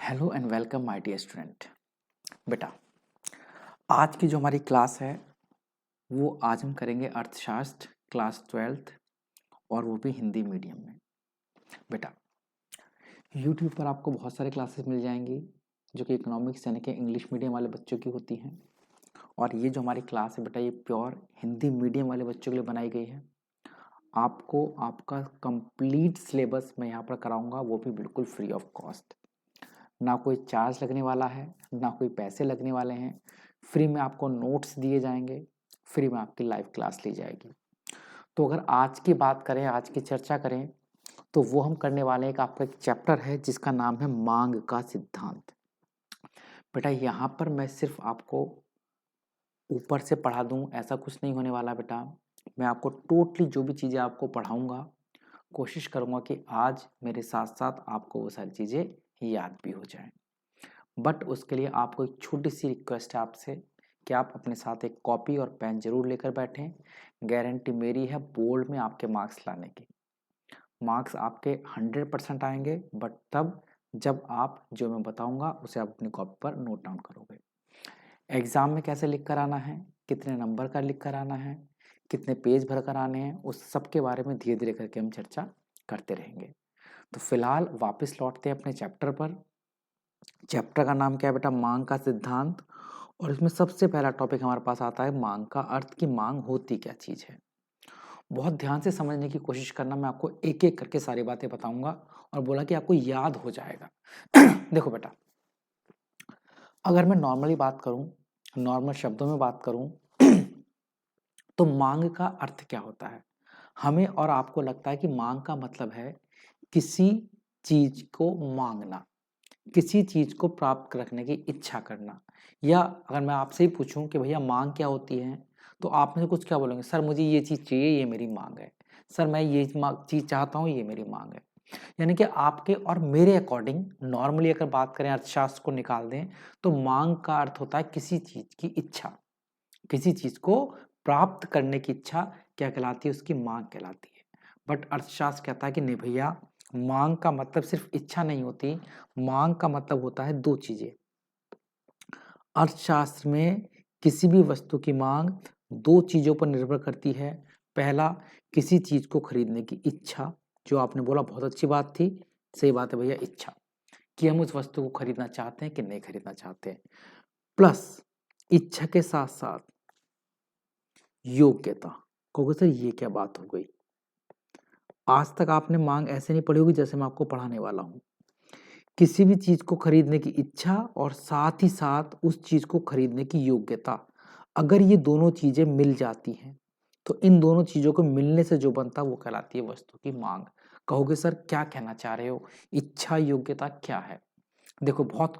Hello and welcome my dear student. बेटा, आज की जो हमारी क्लास है वो आज हम करेंगे अर्थशास्त्र क्लास 12th और वो भी हिंदी मीडियम में। बेटा, यूट्यूब पर आपको बहुत सारे क्लासेस मिल जाएंगी जो कि इकोनॉमिक्स यानी कि इंग्लिश मीडियम वाले बच्चों की होती हैं। और ये जो हमारी क्लास है बेटा, ये प्योर हिंदी मीडियम वाले बच्चों के लिए बनाई गई है। आपको आपका कंप्लीट सिलेबस मैं यहाँ पर कराऊंगा, वो भी बिल्कुल फ्री ऑफ कॉस्ट। ना कोई चार्ज लगने वाला है, ना कोई पैसे लगने वाले हैं। फ्री में आपको नोट्स दिए जाएंगे, फ्री में आपकी लाइव क्लास ली जाएगी। तो अगर आज की बात करें, आज की चर्चा करें, तो वो हम करने वाले हैं कि आपका एक चैप्टर है जिसका नाम है मांग का सिद्धांत। बेटा, यहाँ पर मैं सिर्फ आपको ऊपर से पढ़ा दूँ ऐसा कुछ नहीं होने वाला बेटा। मैं आपको टोटली जो भी चीज़ें आपको पढ़ाऊँगा, कोशिश करूँगा कि आज मेरे साथ साथ आपको वो सारी चीज़ें याद भी हो जाएं। बट उसके लिए आपको एक छोटी सी रिक्वेस्ट है आपसे कि आप अपने साथ एक कॉपी और पेन जरूर लेकर बैठें। गारंटी मेरी है बोर्ड में आपके मार्क्स लाने की। मार्क्स आपके 100% आएंगे, बट तब जब आप जो मैं बताऊंगा उसे आप अपनी कॉपी पर नोट डाउन करोगे। एग्जाम में कैसे लिख कर आना है, कितने नंबर का लिख कर आना है, कितने पेज भर कर आने हैं, उस सब के बारे में धीरे धीरे करके हम चर्चा करते रहेंगे। तो फिलहाल वापस लौटते हैं अपने चैप्टर पर। चैप्टर का नाम क्या है बेटा? मांग का सिद्धांत। और इसमें सबसे पहला टॉपिक हमारे पास आता है मांग का अर्थ, की मांग होती क्या चीज है। बहुत ध्यान से समझने की कोशिश करना, मैं आपको एक एक करके सारी बातें बताऊंगा और बोला कि आपको याद हो जाएगा। देखो बेटा, अगर मैं नॉर्मली बात करूं, नॉर्मल शब्दों में बात करूं, तो मांग का अर्थ क्या होता है? हमें और आपको लगता है कि मांग का मतलब है किसी चीज को मांगना, किसी चीज को प्राप्त रखने की इच्छा करना। या अगर मैं आपसे ही पूछूं कि भैया मांग क्या होती है, तो आप में से कुछ क्या बोलेंगे? सर मुझे ये चीज चाहिए, ये मेरी मांग है। सर मैं ये चीज चाहता हूँ, ये मेरी मांग है। यानी कि आपके और मेरे अकॉर्डिंग नॉर्मली अगर बात करें, अर्थशास्त्र को निकाल दें, तो मांग का अर्थ होता है किसी चीज की इच्छा, किसी चीज को प्राप्त करने की इच्छा क्या कहलाती है? उसकी मांग कहलाती है। बट अर्थशास्त्र कहता है कि नहीं भैया, मांग का मतलब सिर्फ इच्छा नहीं होती। मांग का मतलब होता है दो चीजें। अर्थशास्त्र में किसी भी वस्तु की मांग दो चीजों पर निर्भर करती है। पहला, किसी चीज को खरीदने की इच्छा, जो आपने बोला बहुत अच्छी बात थी, सही बात है भैया, इच्छा कि हम उस वस्तु को खरीदना चाहते हैं कि नहीं खरीदना चाहते हैं। प्लस इच्छा के साथ साथ योग्यता। कहोगे सर ये क्या बात हो गई? आज तक आपने मांग ऐसे नहीं पढ़ी होगी जैसे मैं आपको पढ़ाने वाला हूं। किसी भी चीज को खरीदने की इच्छा और साथ ही साथ उस चीज को खरीदने की योग्यता, अगर ये दोनों चीजें मिल जाती हैं, तो इन दोनों चीजों को मिलने से जो बनता है वो कहलाती है वस्तु की मांग। कहोगे सर क्या कहना चाह रहे हो, इच्छा योग्यता क्या है? देखो, बात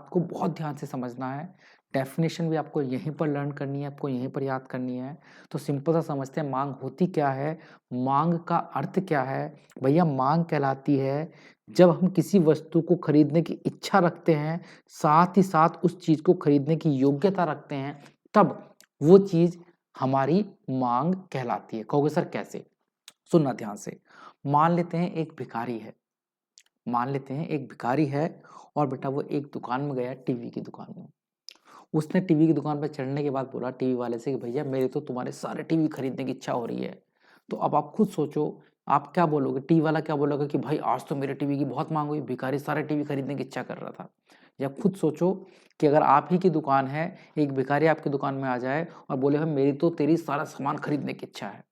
को बहुत ध्यान से समझना है। डेफिनेशन भी आपको यहीं पर लर्न करनी है, आपको यहीं पर याद करनी है। तो सिंपल सा समझते हैं, मांग होती क्या है, मांग का अर्थ क्या है। भैया, मांग कहलाती है जब हम किसी वस्तु को खरीदने की इच्छा रखते हैं, साथ ही साथ उस चीज को खरीदने की योग्यता रखते हैं, तब वो चीज हमारी मांग कहलाती है। कहोगे सर कैसे? सुनना ध्यान से। मान लेते हैं एक भिखारी है, मान लेते हैं एक भिखारी है, और बेटा वो एक दुकान में गया, टीवी की दुकान में। उसने टीवी की दुकान पर चढ़ने के बाद बोला टीवी वाले से कि भैया मेरे तो तुम्हारे सारे टीवी खरीदने की इच्छा हो रही है। तो अब आप खुद सोचो, आप क्या बोलोगे? टीवी वाला क्या बोलेगा कि भाई आज तो मेरे टीवी की बहुत मांग हुई, भिखारी सारे टीवी खरीदने की इच्छा कर रहा था। या खुद सोचो कि अगर आप ही की दुकान है, एक भिखारी आपकी दुकान में आ जाए और बोले भाई मेरी तो तेरी सारा सामान खरीदने की इच्छा है,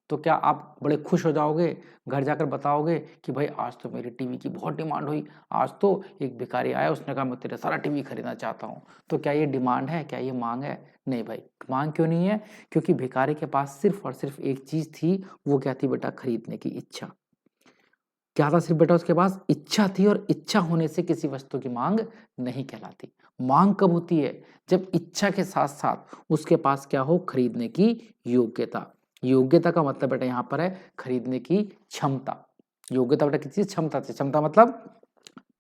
तो क्या आप बड़े खुश हो जाओगे? घर जाकर बताओगे कि भाई आज तो मेरी टीवी की बहुत डिमांड हुई, आज तो एक भिखारी आया, उसने कहा मैं तेरा सारा टीवी खरीदना चाहता हूँ। तो क्या ये डिमांड है? क्या ये मांग है? नहीं भाई, मांग क्यों नहीं है? क्योंकि भिखारी के पास सिर्फ और सिर्फ एक चीज थी, वो क्या थी बेटा? खरीदने की इच्छा। क्या था सिर्फ बेटा? उसके पास इच्छा थी, और इच्छा होने से किसी वस्तु की मांग नहीं कहलाती। मांग कब होती है? जब इच्छा के साथ साथ उसके पास क्या हो? खरीदने की योग्यता। योग्यता का मतलब बेटा यहाँ पर है खरीदने की क्षमता। योग्यता बेटा किसी क्षमता से, क्षमता मतलब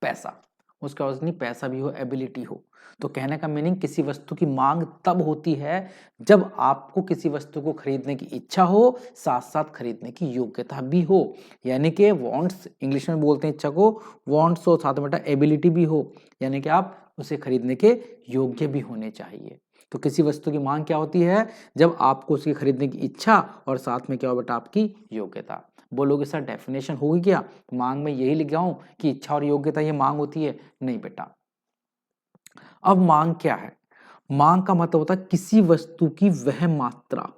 पैसा। उसके पास उतनी पैसा भी हो, एबिलिटी हो। तो कहने का मीनिंग किसी वस्तु की मांग तब होती है जब आपको किसी वस्तु को खरीदने की इच्छा हो, साथ साथ खरीदने की योग्यता भी हो। यानी कि वांट्स, इंग्लिश में बोलते हैं इच्छा को वांट्स हो, साथ में बेटा एबिलिटी भी हो, यानी कि आप उसे खरीदने के योग्य भी होने चाहिए। तो किसी वस्तु की मांग क्या होती है? जब आपको उसकी खरीदने की इच्छा और साथ में क्या हो बेटा आपकी योग्यता। बोलोगे सर डेफिनेशन होगी क्या? मांग में यही लिख जाऊं कि इच्छा और योग्यता ये मांग होती है? नहीं बेटा। अब मांग क्या है? मांग का मतलब होता है किसी वस्तु की वह मात्रा।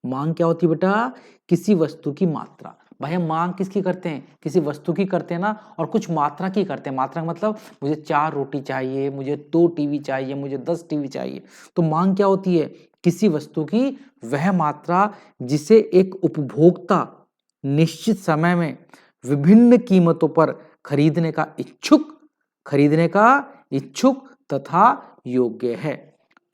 मांग क्या होती है बेटा? किसी वस्तु की मात्रा। भाई हम मांग किसकी करते हैं? किसी वस्तु की करते हैं ना, और कुछ मात्रा की करते हैं। मात्रा का मतलब मुझे 4 रोटी चाहिए, मुझे 2 टीवी चाहिए, मुझे 10 टीवी चाहिए। तो मांग क्या होती है? किसी वस्तु की वह मात्रा जिसे एक उपभोक्ता निश्चित समय में विभिन्न कीमतों पर खरीदने का इच्छुक तथा योग्य है।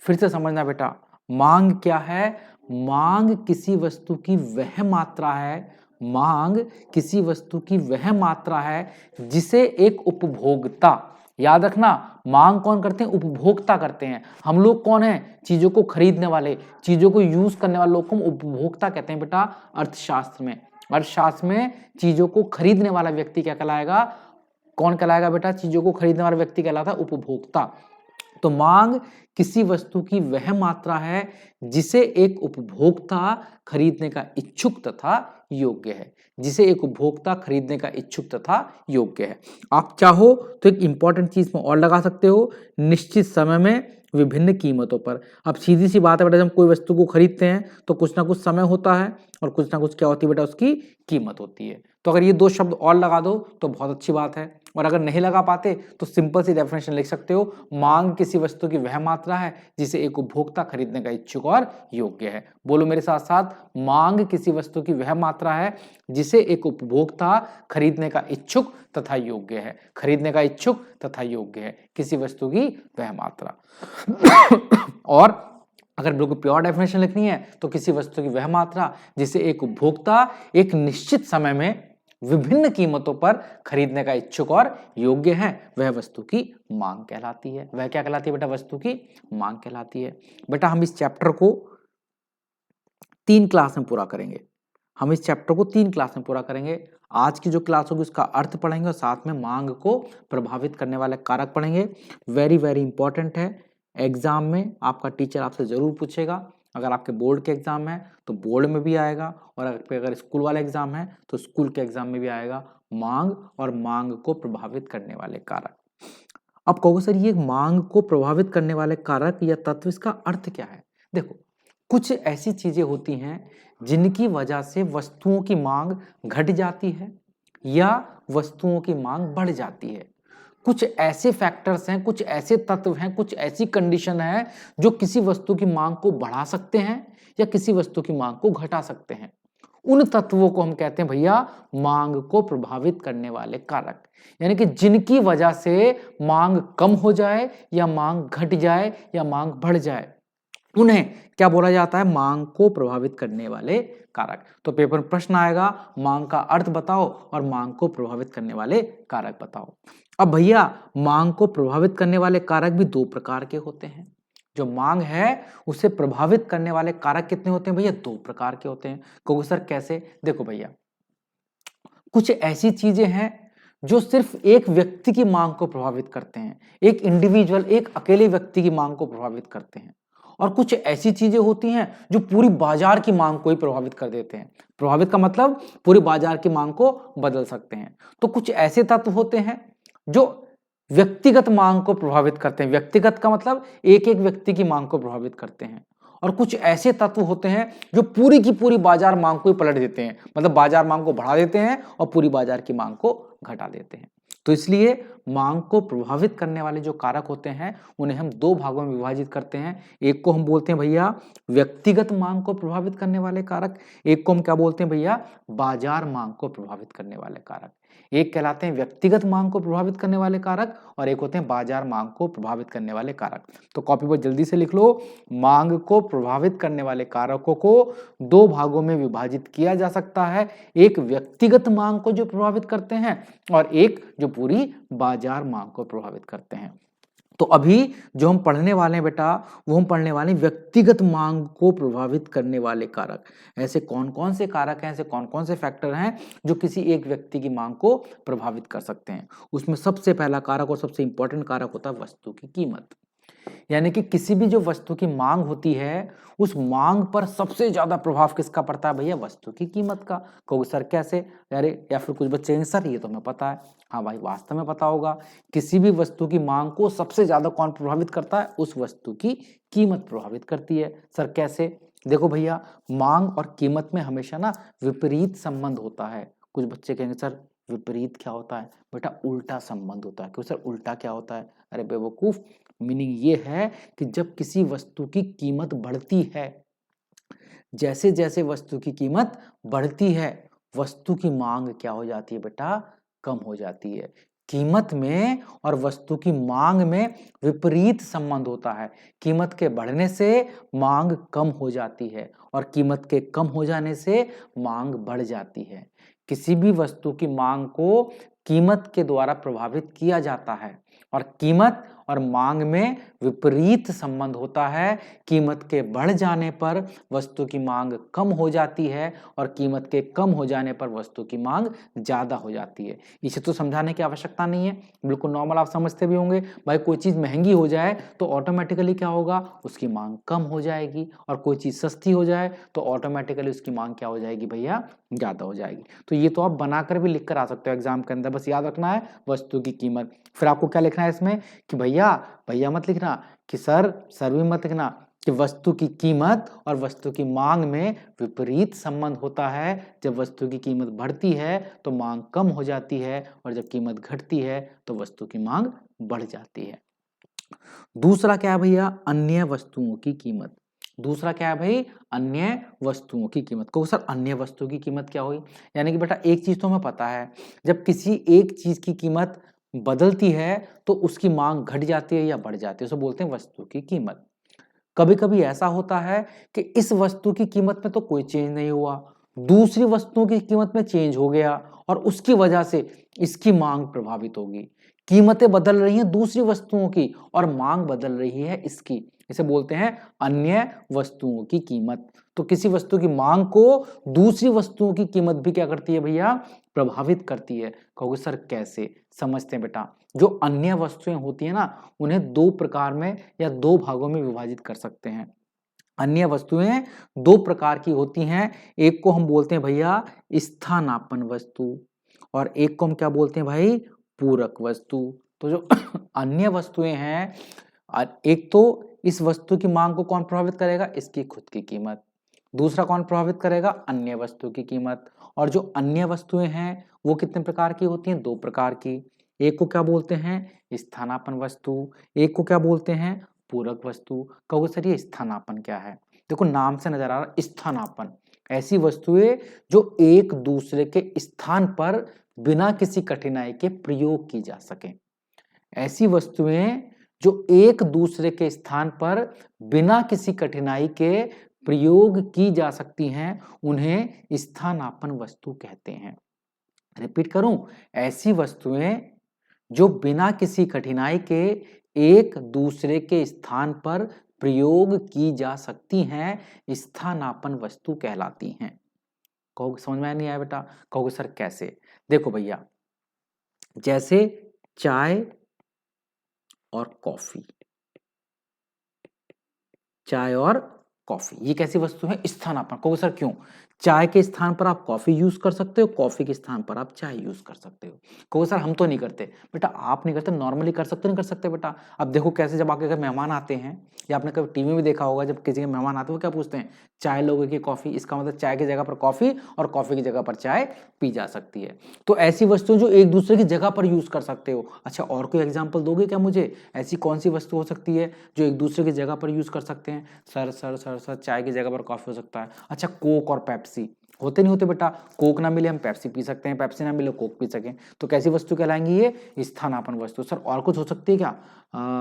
फिर से समझना बेटा, मांग क्या है? मांग किसी वस्तु की वह मात्रा है, मांग किसी वस्तु की वह मात्रा है जिसे एक उपभोक्ता, याद रखना मांग कौन करते हैं? उपभोक्ता करते हैं। हम लोग कौन है? चीजों को खरीदने वाले, चीजों को यूज करने वाले लोग को हम उपभोक्ता कहते हैं बेटा। अर्थशास्त्र में, अर्थशास्त्र में चीजों को खरीदने वाला व्यक्ति क्या कहलाएगा? कौन कहलाएगा बेटा? चीजों को खरीदने वाला व्यक्ति कहलाता है उपभोक्ता। तो मांग किसी वस्तु की वह मात्रा है जिसे एक उपभोक्ता खरीदने का इच्छुक तथा योग्य है, जिसे एक उपभोक्ता खरीदने का इच्छुक तथा योग्य है। आप चाहो तो एक इंपॉर्टेंट चीज में और लगा सकते हो, निश्चित समय में विभिन्न कीमतों पर। अब सीधी सी बात है बेटा, जब कोई वस्तु को खरीदते हैं तो कुछ ना कुछ समय होता है और कुछ ना कुछ क्या होती है बेटा? उसकी कीमत होती है। तो अगर ये 2 शब्द और लगा दो तो बहुत अच्छी बात है, और अगर नहीं लगा पाते तो सिंपल सी डेफिनेशन लिख सकते हो, मांग किसी वस्तु की वह मात्रा है जिसे एक उपभोक्ता खरीदने का इच्छुक और योग्य है। बोलो मेरे साथ साथ, मांग किसी वस्तु की वह मात्रा है जिसे एक उपभोक्ता खरीदने का इच्छुक तथा योग्य है। खरीदने का इच्छुक तथा योग्य है किसी वस्तु की वह मात्रा। और अगर बिल्कुल प्योर डेफिनेशन लिखनी है तो किसी वस्तु की वह मात्रा जिसे एक उपभोक्ता एक निश्चित समय में विभिन्न कीमतों पर खरीदने का इच्छुक और योग्य है, वह वस्तु की मांग कहलाती है। वह क्या कहलाती है बेटा? वस्तु की मांग कहलाती है। बेटा हम इस चैप्टर को 3 क्लास में पूरा करेंगे। हम इस चैप्टर को 3 क्लास में पूरा करेंगे। आज की जो क्लास होगी उसका अर्थ पढ़ेंगे और साथ में मांग को प्रभावित करने वाले कारक पढ़ेंगे। वेरी वेरी इंपॉर्टेंट है। एग्जाम में आपका टीचर आपसे जरूर पूछेगा। अगर आपके बोर्ड के एग्जाम है तो बोर्ड में भी आएगा, और अगर स्कूल वाला एग्जाम है तो स्कूल के एग्जाम में भी आएगा, मांग और मांग को प्रभावित करने वाले कारक। अब कहोगे सर ये मांग को प्रभावित करने वाले कारक या तत्व, इसका अर्थ क्या है? देखो, कुछ ऐसी चीजें होती हैं जिनकी वजह से वस्तुओं की मांग घट जाती है या वस्तुओं की मांग बढ़ जाती है। कुछ ऐसे फैक्टर्स हैं, कुछ ऐसे तत्व हैं, कुछ ऐसी कंडीशन है जो किसी वस्तु की मांग को बढ़ा सकते हैं या किसी वस्तु की मांग को घटा सकते हैं। उन तत्वों को हम कहते हैं भैया मांग को प्रभावित करने वाले कारक। यानी कि जिनकी वजह से मांग कम हो जाए या मांग घट जाए या मांग बढ़ जाए, उन्हें क्या बोला जाता है? मांग को प्रभावित करने वाले कारक। तो पेपर में प्रश्न आएगा, मांग का अर्थ बताओ और मांग को प्रभावित करने वाले कारक बताओ। अब भैया मांग को प्रभावित करने वाले कारक भी 2 प्रकार के होते हैं। जो मांग है उसे प्रभावित करने वाले कारक कितने होते हैं भैया? 2 प्रकार के होते हैं। कहोगे सर कैसे? देखो भैया, कुछ ऐसी चीजें हैं जो सिर्फ एक व्यक्ति की मांग को प्रभावित करते हैं, एक इंडिविजुअल, एक अकेले व्यक्ति की मांग को प्रभावित करते हैं। और कुछ ऐसी चीजें होती हैं जो पूरी बाजार की मांग को ही प्रभावित कर देते हैं। प्रभावित का मतलब पूरी बाजार की मांग को बदल सकते हैं। तो कुछ ऐसे तत्व होते हैं जो व्यक्तिगत मांग को प्रभावित करते हैं। व्यक्तिगत का मतलब एक एक व्यक्ति की मांग को प्रभावित करते हैं। और कुछ ऐसे तत्व होते हैं जो पूरी की पूरी बाजार मांग को ही पलट देते हैं, मतलब बाजार मांग को बढ़ा देते हैं और पूरी बाजार की मांग को घटा देते हैं। तो इसलिए मांग को प्रभावित करने वाले जो कारक होते हैं उन्हें हम 2 भागों में विभाजित करते हैं। एक को हम बोलते हैं भैया व्यक्तिगत मांग को प्रभावित करने वाले कारक, एक को हम क्या बोलते हैं भैया? बाजार मांग को प्रभावित करने वाले कारक। एक कहलाते हैं व्यक्तिगत मांग को प्रभावित करने वाले कारक और एक होते हैं बाजार मांग को प्रभावित करने वाले कारक। तो कॉपी पर जल्दी से लिख लो, मांग को प्रभावित करने वाले कारकों को दो भागों में विभाजित किया जा सकता है, एक व्यक्तिगत मांग को जो प्रभावित करते हैं और एक जो पूरी बाजार मांग को प्रभावित करते हैं। तो अभी जो हम पढ़ने वाले हैं बेटा, वो हम पढ़ने वाले हैं व्यक्तिगत मांग को प्रभावित करने वाले कारक। ऐसे कौन कौन से कारक हैं, ऐसे कौन कौन से फैक्टर हैं जो किसी एक व्यक्ति की मांग को प्रभावित कर सकते हैं। उसमें सबसे पहला कारक और सबसे इंपॉर्टेंट कारक होता है वस्तु की कीमत। यानी कि किसी भी जो वस्तु की मांग होती है, उस मांग पर सबसे ज्यादा प्रभाव किसका पड़ता है भैया? वस्तु की कीमत का। कहोगे सर कैसे? अरे या फिर कुछ बच्चे कहेंगे सर ये तो हमें पता है। हाँ भाई, वास्तव में पता होगा। किसी भी वस्तु की मांग को सबसे ज्यादा कौन प्रभावित करता है? उस वस्तु की कीमत प्रभावित करती है। सर कैसे? देखो भैया, मांग और कीमत में हमेशा ना विपरीत संबंध होता है। कुछ बच्चे कहेंगे सर विपरीत क्या होता है? बेटा उल्टा संबंध होता है। क्यों सर उल्टा क्या होता है? अरे बेवकूफ, मीनिंग ये है कि जब किसी वस्तु की कीमत बढ़ती है, जैसे जैसे वस्तु की कीमत बढ़ती है, वस्तु की मांग क्या हो जाती है बेटा? कम हो जाती है। कीमत में और वस्तु की मांग में विपरीत संबंध होता है। कीमत के बढ़ने से मांग कम हो जाती है और कीमत के कम हो जाने से मांग बढ़ जाती है। किसी भी वस्तु की मांग को कीमत के द्वारा प्रभावित किया जाता है और कीमत और मांग में विपरीत संबंध होता है। कीमत के बढ़ जाने पर वस्तु की मांग कम हो जाती है और कीमत के कम हो जाने पर वस्तु की मांग ज्यादा हो जाती है। इसे तो समझाने की आवश्यकता नहीं है, बिल्कुल नॉर्मल आप समझते भी होंगे। भाई कोई चीज महंगी हो जाए तो ऑटोमेटिकली क्या होगा? उसकी मांग कम हो जाएगी, और कोई चीज सस्ती हो जाए तो ऑटोमेटिकली उसकी मांग क्या हो जाएगी भैया? ज्यादा हो जाएगी। तो ये तो आप बनाकर भी लिख कर आ सकते हो एग्जाम के अंदर, बस याद रखना है वस्तु की कीमत। फिर आपको क्या लिखना है इसमें कि भैया भैया मत लिखना, कि सर भी मत लिखना, कि वस्तु की कीमत और वस्तु की मांग में विपरीत संबंध होता है। जब वस्तु की कीमत बढ़ती है तो मांग कम हो जाती है और जब कीमत घटती है तो वस्तु की मांग बढ़ जाती है। दूसरा क्या है भैया? अन्य वस्तुओं की कीमत। दूसरा क्या है भाई? अन्य वस्तुओं की कीमत। को सर अन्य वस्तु की कीमत क्या हुई? यानी कि बेटा एक चीज तो हमें पता है, जब किसी एक चीज की कीमत बदलती है तो उसकी मांग घट जाती है या बढ़ जाती है, उसे बोलते हैं वस्तु की कीमत। कभी कभी ऐसा होता है कि इस वस्तु की कीमत में तो कोई चेंज नहीं हुआ, दूसरी वस्तुओं की कीमत में चेंज हो गया और उसकी वजह से इसकी मांग प्रभावित होगी। कीमतें बदल रही हैं दूसरी वस्तुओं की और मांग बदल रही है इसकी, इसे बोलते हैं अन्य वस्तुओं की कीमत। तो किसी वस्तु की मांग को दूसरी वस्तुओं की कीमत भी क्या करती है भैया? प्रभावित करती है। कहोगे सर कैसे? समझते हैं बेटा। जो अन्य वस्तुएं होती है ना, उन्हें दो प्रकार में या दो भागों में विभाजित कर सकते हैं। अन्य वस्तुएं दो प्रकार की होती हैं। एक को हम बोलते हैं भैया स्थानापन्न वस्तु और एक को हम क्या बोलते हैं भाई? पूरक वस्तु। तो जो अन्य वस्तुएं हैं, एक तो इस वस्तु की मांग को कौन प्रभावित करेगा? इसकी खुद की कीमत। दूसरा कौन प्रभावित करेगा? अन्य वस्तु की कीमत। और जो अन्य वस्तुएं हैं वो कितने प्रकार की होती हैं? दो प्रकार की। एक को क्या बोलते हैं? स्थानापन्न वस्तु। एक को क्या बोलते हैं? पूरक वस्तु। कहो सर ये स्थानापन्न क्या है? देखो नाम से नजर आ रहा, स्थानापन्न ऐसी वस्तुएं जो एक दूसरे के स्थान पर बिना किसी कठिनाई के प्रयोग की जा सके। ऐसी वस्तुएं जो एक दूसरे के स्थान पर बिना किसी कठिनाई के प्रयोग की जा सकती हैं, उन्हें स्थानापन्न वस्तु कहते हैं। रिपीट करूं, ऐसी वस्तुएं जो बिना किसी कठिनाई के एक दूसरे के स्थान पर प्रयोग की जा सकती हैं, स्थानापन्न वस्तु कहलाती हैं। कहोगे समझ में नहीं आया बेटा? कहोगे सर कैसे? देखो भैया, जैसे चाय और कॉफी, चाय और कॉफी ये कैसी वस्तु है? स्थानापन्न। कहोगे सर क्यों? चाय के स्थान पर आप कॉफी यूज कर सकते हो, कॉफी के स्थान पर आप चाय यूज कर सकते हो। कहोगे सर हम तो नहीं करते। बेटा आप नहीं करते, नॉर्मली कर सकते नहीं कर सकते बेटा? अब देखो कैसे, जब आपके घर मेहमान आते हैं, या आपने कभी टीवी में देखा होगा, जब किसी के मेहमान आते हैं वो क्या पूछते हैं? चाय लोगे कि कॉफी? इसका मतलब चाय की जगह पर कॉफी और कॉफी की जगह पर चाय पी जा सकती है। तो ऐसी वस्तुएं जो एक दूसरे की जगह पर यूज कर सकते हो। अच्छा और कोई एग्जाम्पल दोगे क्या मुझे? ऐसी कौन सी वस्तु हो सकती है जो एक दूसरे की जगह पर यूज कर सकते हैं? सर चाय की जगह पर कॉफी हो सकता है। अच्छा कोक और पेप्सी होते नहीं होते बेटा, कोक ना मिले हम पेप्सी पी सकते हैं, पेप्सी ना मिले कोक पी सकें, तो कैसी वस्तु कहलाएंगी ये, स्थानापन्न वस्तु। सर और कुछ हो सकती है क्या?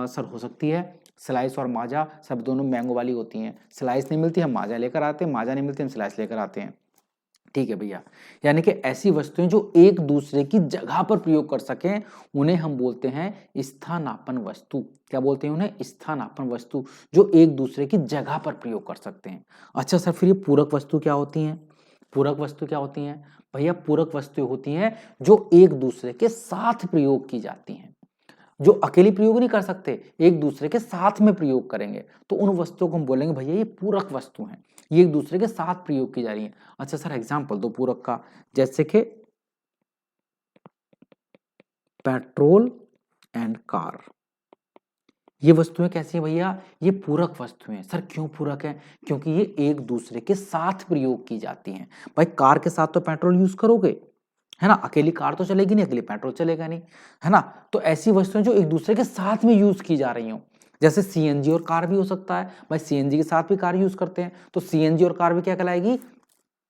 सर हो सकती है स्लाइस और माजा, सब दोनों मैंगो वाली होती हैं, स्लाइस नहीं मिलती हम माजा लेकर आते हैं, माजा नहीं मिलती हम स्लाइस लेकर आते हैं, ठीक है भैया। यानी कि ऐसी वस्तुएं जो एक दूसरे की जगह पर प्रयोग कर सकें उन्हें हम बोलते हैं स्थानापन्न वस्तु। क्या बोलते हैं उन्हें? स्थानापन्न वस्तु, जो एक दूसरे की जगह पर प्रयोग कर सकते हैं। अच्छा सर फिर ये पूरक वस्तु क्या होती हैं? पूरक वस्तु क्या होती हैं भैया? पूरक वस्तुएं होती हैं जो एक दूसरे के साथ प्रयोग की जाती हैं, जो अकेली प्रयोग नहीं कर सकते, एक दूसरे के साथ में प्रयोग करेंगे, तो उन वस्तुओं को हम बोलेंगे भैया ये पूरक वस्तु हैं, ये एक दूसरे के साथ प्रयोग की जा रही है। अच्छा सर एग्जाम्पल दो पूरक का, जैसे कि पेट्रोल एंड कार, ये वस्तुएं कैसी है भैया? ये पूरक वस्तुएं। सर क्यों पूरक है? क्योंकि ये एक दूसरे के साथ प्रयोग की जाती हैं। भाई कार के साथ तो पेट्रोल यूज करोगे, है ना, अकेली कार तो चलेगी नहीं, अकेली पेट्रोल चलेगा नहीं, है ना, तो ऐसी वस्तुएं जो एक दूसरे के साथ में यूज की जा रही हो, जैसे सीएनजी और कार भी हो सकता है, भाई सीएनजी के साथ भी कार यूज करते हैं, तो सीएनजी और कार भी क्या कहलाएगी?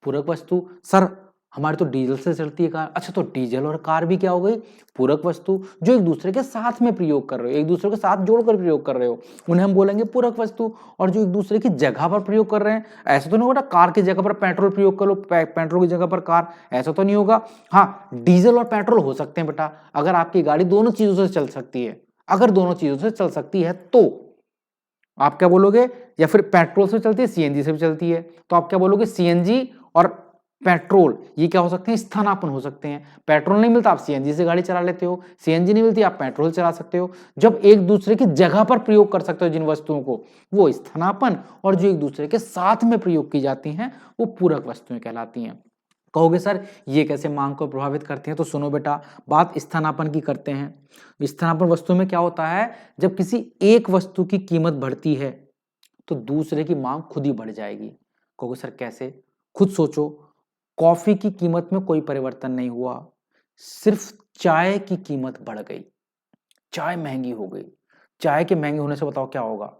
पूरक वस्तु। सर हमारी तो डीजल से चलती है कार, अच्छा तो डीजल और कार भी क्या हो गई? पूरक वस्तु, जो एक दूसरे के साथ में प्रयोग कर रहे हो, एक दूसरे के साथ जोड़कर प्रयोग कर रहे हो, उन्हें हम बोलेंगे पूरक वस्तु। और जो एक दूसरे की जगह पर प्रयोग कर रहे हैं, ऐसा तो नहीं होगा कार की जगह पर पेट्रोल प्रयोग कर लो, पेट्रोल की जगह पर कार, ऐसा तो नहीं होगा। हाँ डीजल और पेट्रोल हो सकते हैं बेटा, अगर आपकी गाड़ी दोनों चीजों से चल सकती है, अगर दोनों चीजों से चल सकती है तो आप क्या बोलोगे? या फिर पेट्रोल से चलती है, सीएनजी से भी चलती है, तो आप क्या बोलोगे? सीएनजी और पेट्रोल ये क्या हो सकते हैं? स्थानापन्न हो सकते हैं। पेट्रोल नहीं मिलता आप सीएनजी से गाड़ी चला लेते हो, सीएनजी नहीं मिलती आप पेट्रोल चला सकते हो। जब एक दूसरे की जगह पर प्रयोग कर सकते हो जिन वस्तुओं को, वो स्थानापन्न, और जो एक दूसरे के साथ में प्रयोग की जाती हैं वो पूरक वस्तुएं कहलाती हैं। कहोगे सर ये कैसे मांग को प्रभावित करती हैं? तो सुनो बेटा, बात स्थानापन्न की करते हैं। स्थानापन्न वस्तु में क्या होता है, जब किसी एक वस्तु की कीमत बढ़ती है तो दूसरे की मांग खुद ही बढ़ जाएगी। कहोगे सर कैसे? खुद सोचो, कॉफी की कीमत में कोई परिवर्तन नहीं हुआ, सिर्फ चाय की कीमत बढ़ गई, चाय महंगी हो गई। चाय के महंगे होने से बताओ क्या होगा?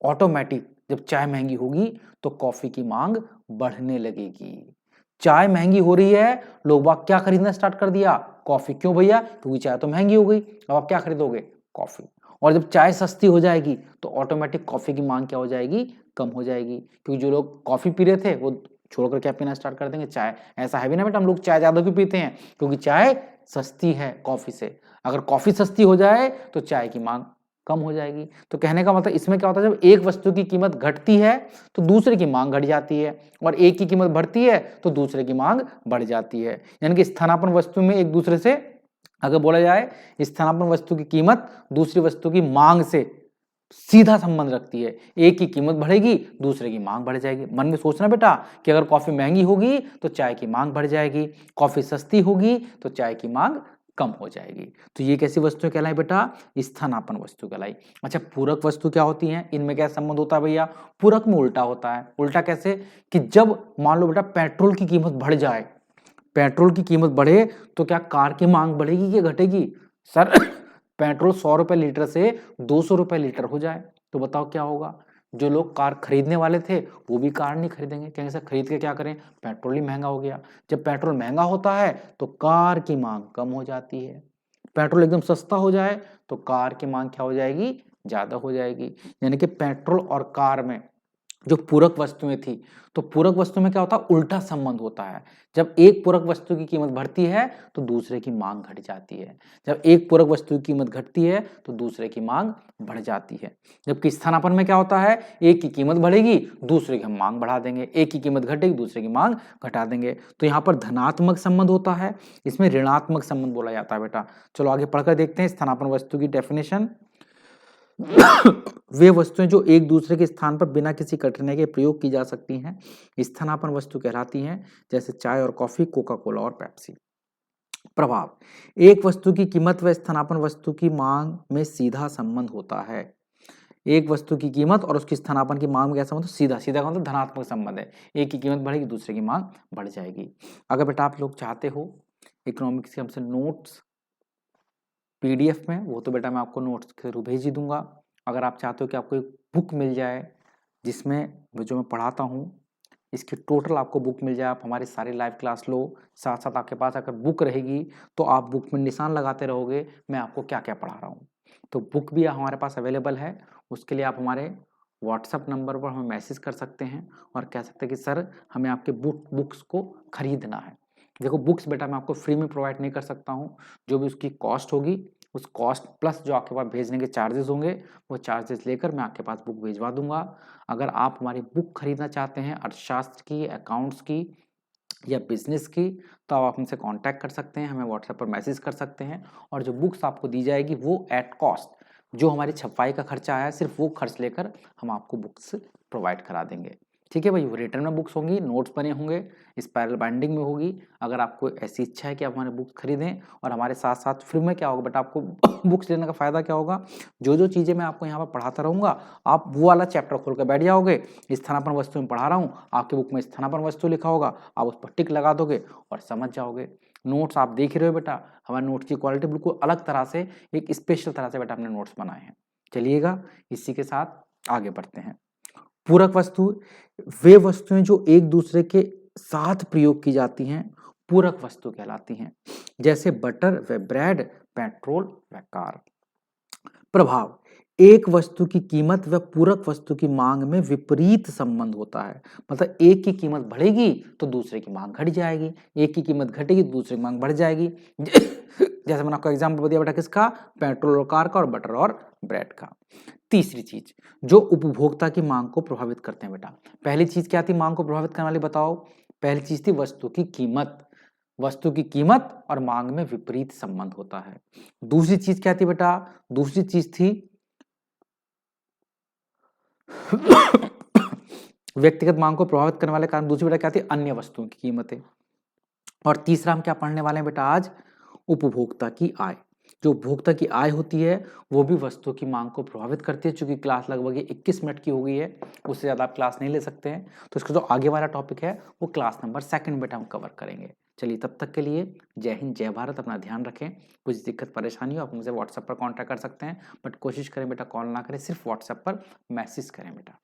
ऑटोमेटिक जब चाय महंगी होगी तो कॉफी की मांग बढ़ने लगेगी। चाय महंगी हो रही है, लोग बाग क्या खरीदना स्टार्ट कर दिया? कॉफी। क्यों भैया? क्योंकि चाय तो महंगी हो गई, अब आप क्या खरीदोगे? कॉफी। और जब चाय सस्ती हो जाएगी तो ऑटोमेटिक कॉफी की मांग क्या हो जाएगी? कम हो जाएगी, क्योंकि जो लोग कॉफी पी रहे थे वो छोड़कर क्या पीना स्टार्ट कर देंगे? चाय। ऐसा है भी ना बेटा, हम लोग चाय ज्यादा क्यों पीते हैं? क्योंकि चाय सस्ती है कॉफी से। अगर कॉफी सस्ती हो जाए तो चाय की मांग कम हो जाएगी। तो कहने का मतलब इसमें क्या होता है, जब एक वस्तु की कीमत घटती है तो दूसरे की मांग घट जाती है, और एक की कीमत बढ़ती है तो दूसरे की मांग बढ़ जाती है। यानी कि स्थानापन्न वस्तु में एक दूसरे से अगर बोला जाए, स्थानापन्न वस्तु की कीमत दूसरी वस्तु की मांग से सीधा संबंध रखती है। एक की कीमत बढ़ेगी, दूसरे की मांग बढ़ जाएगी। मन में सोचना बेटा कि अगर कॉफी महंगी होगी तो चाय की मांग बढ़ जाएगी, कॉफी सस्ती होगी तो चाय की मांग कम हो जाएगी। तो ये कैसी वस्तु कहलाई बेटा? स्थानापन्न वस्तु कहलाई। अच्छा पूरक वस्तु क्या होती है? इनमें क्या संबंध होता है भैया? पूरक में उल्टा होता है। उल्टा कैसे? कि जब मान लो बेटा पेट्रोल की कीमत बढ़ जाए, पेट्रोल की कीमत बढ़े तो क्या कार की मांग बढ़ेगी कि घटेगी? सर पेट्रोल 100 रुपए लीटर से 200 रुपए लीटर हो जाए तो बताओ क्या होगा? जो लोग कार खरीदने वाले थे वो भी कार नहीं खरीदेंगे, कहेंगे सर खरीद के क्या करें, पेट्रोल ही महंगा हो गया। जब पेट्रोल महंगा होता है तो कार की मांग कम हो जाती है, पेट्रोल एकदम सस्ता हो जाए तो कार की मांग क्या हो जाएगी? ज्यादा हो जाएगी। यानी कि पेट्रोल और कार में जो पूरक वस्तुएं थी, तो पूरक वस्तु में क्या होता है? उल्टा संबंध होता है। जब एक पूरक वस्तु की कीमत बढ़ती है तो दूसरे की मांग घट जाती है, जब एक पूरक वस्तु की कीमत घटती है तो दूसरे की मांग बढ़ जाती है। जबकि स्थानापन्न में क्या होता है? एक की कीमत बढ़ेगी, दूसरे की हम मांग बढ़ा देंगे, एक की कीमत घटेगी, दूसरे की मांग घटा देंगे। तो यहाँ पर धनात्मक संबंध होता है, इसमें ऋणात्मक संबंध बोला जाता है बेटा। चलो आगे पढ़कर देखते हैं स्थानापन्न वस्तु की डेफिनेशन। वे वस्तुएं जो एक दूसरे के स्थान पर बिना किसी कठिनाई के प्रयोग की जा सकती हैं स्थानापन्न वस्तु कहलाती हैं, जैसे चाय और कॉफी, कोका कोला और पेप्सी। प्रभाव, एक वस्तु की कीमत व स्थानापन्न वस्तु की मांग में सीधा संबंध होता है। एक वस्तु की कीमत और उसकी स्थानापन्न की मांग में क्या संबंध? सीधा सीधा मतलब धनात्मक संबंध है। एक की कीमत बढ़ेगी, दूसरे की मांग बढ़ जाएगी। अगर बेटा आप लोग चाहते हो इकोनॉमिक्स के हमसे नोट्स पीडीएफ में, वो तो बेटा मैं आपको नोट्स के थ्रू भेज ही दूंगा। अगर आप चाहते हो कि आपको एक बुक मिल जाए जिसमें जो मैं पढ़ाता हूँ इसकी टोटल आपको बुक मिल जाए, आप हमारी सारी लाइव क्लास लो, साथ साथ आपके पास अगर बुक रहेगी तो आप बुक में निशान लगाते रहोगे मैं आपको क्या क्या पढ़ा रहा हूँ। तो बुक भी हमारे पास अवेलेबल है, उसके लिए आप हमारे व्हाट्सअप नंबर पर हमें मैसेज कर सकते हैं और कह सकते हैं कि सर हमें आपके बुक्स को खरीदना है। देखो बुक्स बेटा मैं आपको फ्री में प्रोवाइड नहीं कर सकता हूँ, जो भी उसकी कॉस्ट होगी उस कॉस्ट प्लस जो आपके पास भेजने के चार्जेस होंगे वो चार्जेस लेकर मैं आपके पास बुक भिजवा दूंगा। अगर आप हमारी बुक खरीदना चाहते हैं अर्थशास्त्र की, अकाउंट्स की या बिजनेस की, तो आप हमसे कांटेक्ट कर सकते हैं, हमें व्हाट्सएप पर मैसेज कर सकते हैं और जो बुक्स आपको दी जाएगी वो एट कॉस्ट, जो हमारी छपाई का खर्चा आया सिर्फ वो खर्च लेकर हम आपको बुक्स प्रोवाइड करा देंगे। ठीक है भाई, रिटर्न में बुक्स होंगी, नोट्स बने होंगे, स्पाइरल बाइंडिंग में होगी। अगर आपको ऐसी इच्छा है कि आप हमारे बुक्स खरीदें और हमारे साथ साथ फ्री में क्या होगा बेटा आपको बुक्स लेने का फ़ायदा क्या होगा, जो जो चीज़ें मैं आपको यहाँ पर पढ़ाता रहूँगा आप वो वाला चैप्टर खोल कर बैठ जाओगे, स्थानापन्न वस्तु में पढ़ा रहा हूँ, आपके बुक में स्थानापन्न वस्तु लिखा होगा, आप उस पर टिक लगा दोगे और समझ जाओगे। नोट्स आप देख रहे हो बेटा, हमारे नोट्स की क्वालिटी बिल्कुल अलग तरह से, एक स्पेशल तरह से बेटा हमने नोट्स बनाए हैं। चलिएगा इसी के साथ आगे बढ़ते हैं। पूरक वस्तु वे वस्तुएं जो एक दूसरे के साथ प्रयोग की जाती हैं पूरक वस्तु कहलाती हैं, जैसे बटर व ब्रेड, पेट्रोल व कार। प्रभाव, एक वस्तु की कीमत व पूरक वस्तु की मांग में विपरीत संबंध होता है। मतलब एक की कीमत बढ़ेगी तो दूसरे की मांग घट जाएगी, एक की कीमत घटेगी तो दूसरे की मांग बढ़ जाएगी। जैसे मैंने आपको एग्जाम्पल दिया बेटा किसका, पेट्रोल और कार का और बटर और ब्रेड का। तीसरी चीज जो उपभोक्ता की मांग को प्रभावित करते हैं बेटा, पहली चीज क्या थी मांग को प्रभावित करने वाली बताओ, पहली चीज थी वस्तु की कीमत, वस्तु की कीमत और मांग में विपरीत संबंध होता है। दूसरी चीज क्या थी बेटा, दूसरी चीज थी व्यक्तिगत मांग को प्रभावित करने वाले कारण, दूसरी बेटा क्या थी अन्य वस्तुओं की कीमतें। और तीसरा हम क्या पढ़ने वाले हैं बेटा आज, उपभोक्ता की आय। जो उपभोक्ता की आय होती है वो भी वस्तुओं की मांग को प्रभावित करती है। चूंकि क्लास लगभग 21 मिनट की हो गई है, उससे ज्यादा आप क्लास नहीं ले सकते हैं, तो इसका जो आगे वाला टॉपिक है वो क्लास नंबर 2 बेटा हम कवर करेंगे। चलिए तब तक के लिए जय हिंद जय भारत, अपना ध्यान रखें। कुछ दिक्कत परेशानी हो आप मुझे व्हाट्सएप पर कॉन्टैक्ट कर सकते हैं, बट कोशिश करें बेटा कॉल ना करें, सिर्फ व्हाट्सएप पर मैसेज करें बेटा।